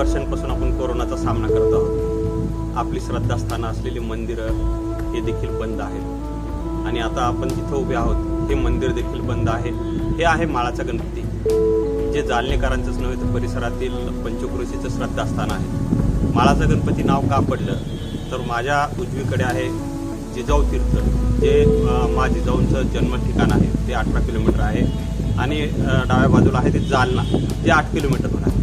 वर्षांपासून आपण कोरोनाचा सामना करत आहोत. आपली श्रद्धास्थानं असलेली मंदिरं हे देखील बंद आहेत आणि आता आपण जिथं उभे आहोत हे मंदिर देखील बंद आहे. हे आहे माळाचा गणपती, जे जालनेकरांचंच नव्हे तर परिसरातील पंचक्रोशीचं श्रद्धास्थान आहे. माळाचा गणपती नाव का पडलं तर माझ्या उजवीकडे आहे जिजाऊ तीर्थ, जे मा जिजाऊंचं जन्म ठिकाण आहे, ते 18 किलोमीटर आहे आणि डाव्या बाजूला आहे ते जालना, जे 8 किलोमीटरवर आहे.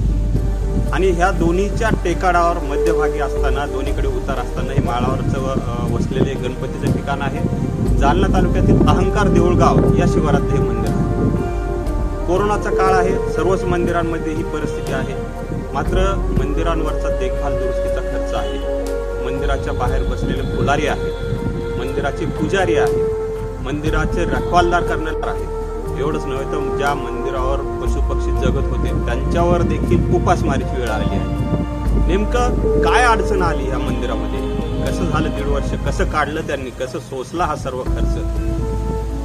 आणि ह्या दोन्हीच्या टेकाडावर मध्यभागी असताना, दोन्हीकडे उतार असताना हे माळावरचं वसलेले गणपतीचं ठिकाण आहे. जालना तालुक्यातील अहंकार देऊळगाव या शिवारात हे मंदिर आहे. कोरोनाचा काळ आहे, सर्वच मंदिरांमध्ये ही परिस्थिती आहे. मात्र मंदिरांवरचा देखभाल दुरुस्तीचा खर्च आहे. मंदिराच्या बाहेर बसलेले फुलारी आहेत, मंदिराचे पुजारी आहेत, मंदिराचे रखवालदार करणारे आहेत. एवढंच नव्हे तर ज्या मंदिरावर पशुपक्षी जगत होते त्यांच्यावर देखील उपासमारीची वेळ आलेली आहे. नेमकं काय अडचण आली या मंदिरामध्ये, कसं झालं 1.5 वर्ष, कसं काढलं त्यांनी, कसं सोसला हा सर्व खर्च,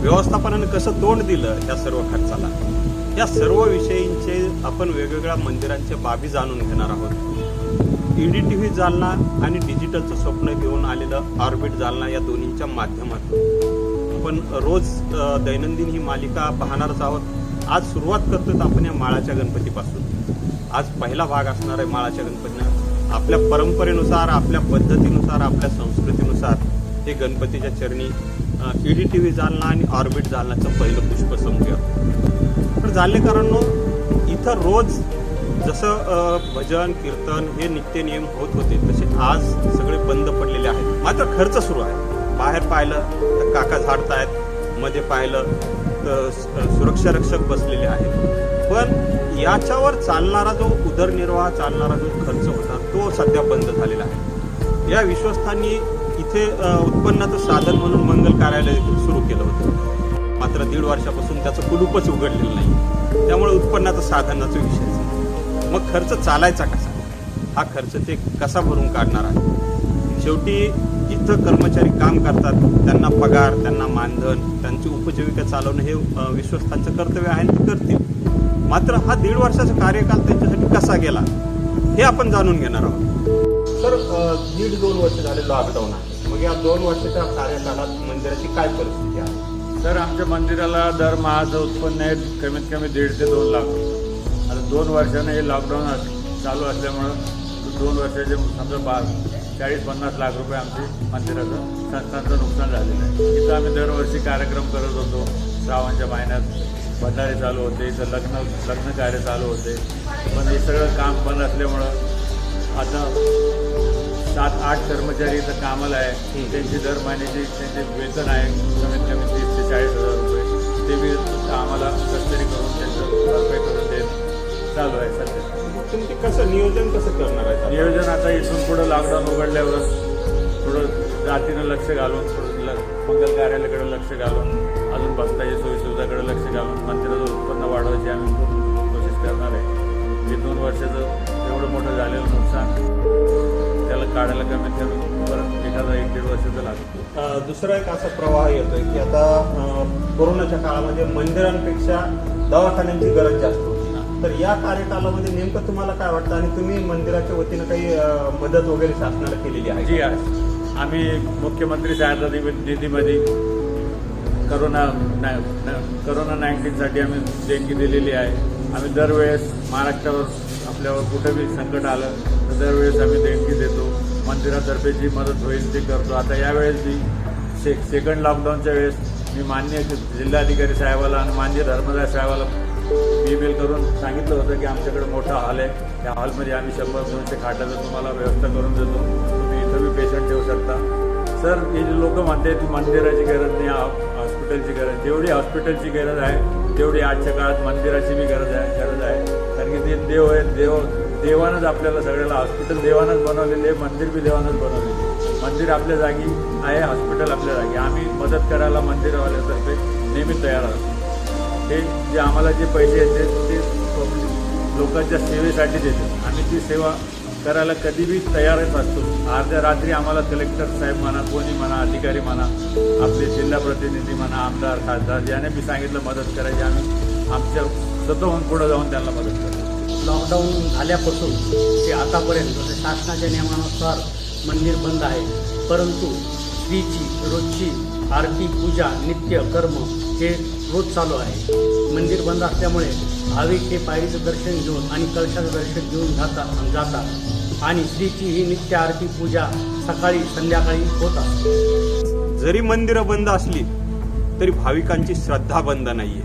व्यवस्थापनाने कसं तोंड दिलं या सर्व खर्चाला, या सर्व विषयींचे आपण वेगवेगळ्या मंदिरांच्या बाबी जाणून घेणार आहोत. EDTV जालना आणि डिजिटलचं स्वप्न घेऊन आलेलं ऑर्बिट जालना या दोन्हींच्या माध्यमातून आपण रोज दैनंदिन ही मालिका पाहणारच आहोत. आज सुरुवात करतोय आपण या माळाच्या गणपतीपासून. आज पहिला भाग असणार आहे माळाच्या गणपतीनं. आपल्या परंपरेनुसार, आपल्या पद्धतीनुसार, आपल्या संस्कृतीनुसार हे गणपतीच्या चरणी EDTV जालना आणि ऑर्बिट जालनाचं पहिलं पुष्प संपूया. तर जालनेकरांनो, इथं रोज जसं भजन कीर्तन हे नित्यनियम होत होते तसे आज सगळे बंद पडलेले आहेत. मात्र खर्च सुरू आहे. बाहेर पाहिलं तर काका झाडतायत, मध्ये पाहिलं तर सुरक्षा रक्षक बसलेले आहेत. पण याच्यावर चालणारा जो उदरनिर्वाह, चालणारा जो खर्च होता तो सध्या बंद झालेला आहे. या विश्वस्तांनी इथे उत्पन्नाचं साधन म्हणून मंगल कार्यालय देखील सुरू केलं होतं. मात्र 1.5 वर्षापासून त्याचं कुलूपच उघडलेलं नाही. त्यामुळे उत्पन्नाचं साधनाचा विषय. मग खर्च चालायचा कसा, हा खर्च ते कसा भरून काढणार आहे. शेवटी इथं कर्मचारी काम करतात, त्यांना पगार, त्यांना मानधन, त्यांची उपजीविका चालवणं हे विश्वस्तांचं कर्तव्य आहे, ते करतील. मात्र हा 1.5 वर्षाचा कार्यकाल त्यांच्यासाठी कसा गेला हे आपण जाणून घेणार आहोत. तर 1.5-2 वर्ष झाले लॉकडाऊन आहे. मग या 2 वर्षाच्या कार्यकालात मंदिराची काय परिस्थिती आहे? सर, आमच्या मंदिराला दरमहाचं उत्पन्न आहे कमीत कमी 1.5 ते 2 लाख. आता 2 वर्षानं हे लॉकडाऊन चालू असल्यामुळं 2 वर्षाचे समजा 40-50 लाख रुपये आमचे मंदिराचं संस्थांचं नुकसान झालेलं आहे. इथं आम्ही दरवर्षी कार्यक्रम करत होतो. श्रावणच्या महिन्यात भंडारे चालू होते, इथं लग्न कार्य चालू होते. पण हे सगळं काम बंद असल्यामुळं आता 7-8 कर्मचारी इथं कामाला आहे. त्यांची दर महिन्याची त्यांचे वेतन आहे कमीत कमी 30,000 ते 40,000 रुपये. ते बी आम्हाला कष्टरी करून त्यांचं भरपाई करून देत चालू आहे सध्या. तुम्ही कसं नियोजन कसं करणार आहे? नियोजन आता इथून पुढं लॉकडाऊन उघडल्यावर थोडं जातीनं लक्ष घालून, थोडं मंगल कार्यालयाकडे लक्ष घालून, अजून भक्ताची सोयीसुविधाकडे लक्ष घालून मंदिराचं उत्पन्न वाढवायची आम्ही कोशिश करणार आहे. हे 2 वर्षाचं एवढं मोठं झालेलं नुकसान त्याला काढायला कमीत कमी परत एखादा 1-1.5 वर्षाचं लागतं. दुसरा एक असा प्रवाह येतोय की आता कोरोनाच्या काळामध्ये मंदिरांपेक्षा दवाखान्यांची गरज जास्त होती. तर या कार्यकालामध्ये नेमकं तुम्हाला काय वाटतं आणि तुम्ही मंदिराच्या वतीनं काही मदत वगैरे शासनाला केलेली आहे? जी आहे. आम्ही मुख्यमंत्री सहायता निधीमध्ये कोरोना-19साठी आम्ही देणगी दिलेली आहे. आम्ही दरवेळेस महाराष्ट्रावर आपल्यावर कुठं बी संकट आलं तर दरवेळेस आम्ही देणगी देतो. मंदिरातर्फे जी मदत होईल ते करतो. आता यावेळेस मी सेकंड लॉकडाऊनच्या वेळेस मी माननीय जिल्हाधिकारी साहेबाला आणि माननीय धर्मदास साहेबाला ईमेल करून सांगितलं होतं की आमच्याकडे मोठा हॉल आहे, त्या हॉलमध्ये आम्ही 100-200 खाटाचं तुम्हाला व्यवस्था करून देतो, तुम्ही इथं बी पेशंट ठेवू शकता. सर, हे जे लोक म्हणते की मंदिराची गरज नाही, हॉस्पिटलची गरज, जेवढी हॉस्पिटलची गरज आहे तेवढी आजच्या काळात मंदिराची बी गरज आहे. कारण की ते देव आहे, देवानंच आपल्याला सगळ्याला, हॉस्पिटल देवानंच बनवलेले आहे, मंदिर बी देवानंच बनवलेले. मंदिर आपल्या जागी आहे, हॉस्पिटल आपल्या जागी. आम्ही मदत करायला मंदिरवाल्यातर्फे नेहमी तयार आहोत. हे जे आम्हाला जे पैसे येते ते लोकांच्या सेवेसाठी देतो. आम्ही ती सेवा करायला कधी बी तयारच असतो. अर्ध्या रात्री आम्हाला कलेक्टर साहेब म्हणा, कोणी म्हणा, अधिकारी म्हणा, आपले जिल्हा प्रतिनिधी म्हणा, आमदार, खासदार याने बी सांगितलं मदत करायची, आम्ही आमच्या स्वतःहून पुढे जाऊन त्यांना मदत करतो. लॉकडाऊन झाल्यापासून ते आतापर्यंत जसं शासनाच्या नियमानुसार मंदिर बंद आहे, परंतु श्रीची रोजची आरती, पूजा, नित्य कर्म हे रोज चालू आहे. मंदिर बंद असल्यामुळे भाविक हे पायरीचं दर्शन घेऊन आणि कलशाचं दर्शन घेऊन जातात आणि श्रीची ही नित्य आरती, पूजा सकाळी संध्याकाळी होत असते. जरी मंदिरं बंद असली तरी भाविकांची श्रद्धा बंद नाहीये.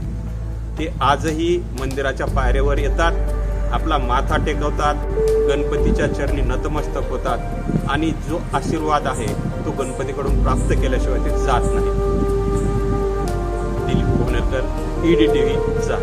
ते आजही मंदिराच्या पायऱ्यावर येतात, आपला माथा टेकवतात, गणपतीच्या चरणी नतमस्तक होतात आणि जो आशीर्वाद आहे तो गणपतीकडून प्राप्त केल्याशिवाय ते जात नाही. दिलीप कोहनेरकर, EDTV, जा.